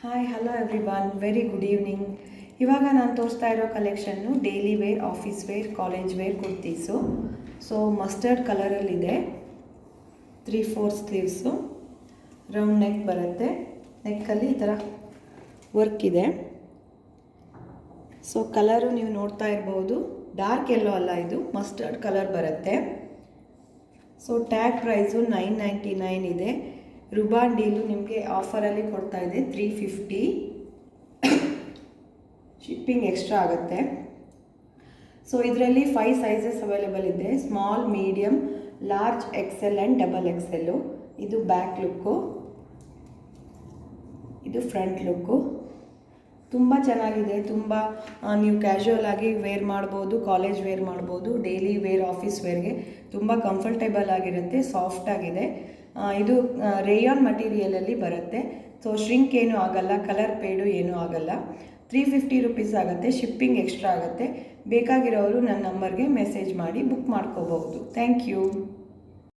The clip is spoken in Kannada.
Hi hello everyone, very good evening. ಇವಾಗ ನಾನು ತೋರಿಸ್ತಾ ಇರೋ ಕಲೆಕ್ಷನ್ನು daily wear, office wear, college wear kurtis. So mustard ಕಲರಲ್ಲಿದೆ. 3/4 ಸ್ಲೀವ್ಸು, ರೌಂಡ್ ನೆಕ್ ಬರುತ್ತೆ. ನೆಕ್ಕಲ್ಲಿ ಈ ಥರ ವರ್ಕ್ ಇದೆ. ಸೊ ಕಲರು ನೀವು ನೋಡ್ತಾ ಇರ್ಬೋದು, ಡಾರ್ಕ್ ಎಲ್ಲೋ ಅಲ್ಲ, ಇದು ಮಸ್ಟರ್ಡ್ ಕಲರ್ ಬರುತ್ತೆ. ಸೊ ಟ್ಯಾಗ್ ಪ್ರೈಸು 999 ಇದೆ. ರುಬಾನ್ ಡೀಲು ನಿಮಗೆ ಆಫರಲ್ಲಿ ಕೊಡ್ತಾ ಇದೆ 350. ಶಿಪ್ಪಿಂಗ್ ಎಕ್ಸ್ಟ್ರಾ ಆಗುತ್ತೆ. ಸೊ ಇದರಲ್ಲಿ 5 ಸೈಜಸ್ ಅವೈಲೇಬಲ್ ಇದೆ. Small, medium, large, Excel and double XL. ಇದು ಬ್ಯಾಕ್ ಲುಕ್ಕು, ಇದು ಫ್ರಂಟ್ ಲುಕ್ಕು. ತುಂಬ ಚೆನ್ನಾಗಿದೆ. ತುಂಬ ನೀವು ಕ್ಯಾಶುವಲ್ ಆಗಿ ವೇರ್ ಮಾಡ್ಬೋದು, ಕಾಲೇಜ್ ವೇರ್ ಮಾಡ್ಬೋದು, ಡೈಲಿ ವೇರ್, ಆಫೀಸ್ ವೇರ್ಗೆ ತುಂಬ ಕಂಫರ್ಟೇಬಲ್ ಆಗಿರುತ್ತೆ. ಸಾಫ್ಟ್ ಆಗಿದೆ. ಇದು ರೇಯಾನ್ ಮಟೀರಿಯಲಲ್ಲಿ ಬರುತ್ತೆ. ಸೊ ಶ್ರಿಂಕ್ ಏನೂ ಆಗಲ್ಲ, ಕಲರ್ ಪೇಡು ಏನೂ ಆಗಲ್ಲ. 350 ರುಪೀಸ್ ಆಗುತ್ತೆ. ಶಿಪ್ಪಿಂಗ್ ಎಕ್ಸ್ಟ್ರಾ ಆಗುತ್ತೆ. ಬೇಕಾಗಿರೋರು ನನ್ನ ನಂಬರ್ಗೆ ಮೆಸೇಜ್ ಮಾಡಿ ಬುಕ್ ಮಾಡ್ಕೋಬಹುದು. Thank you.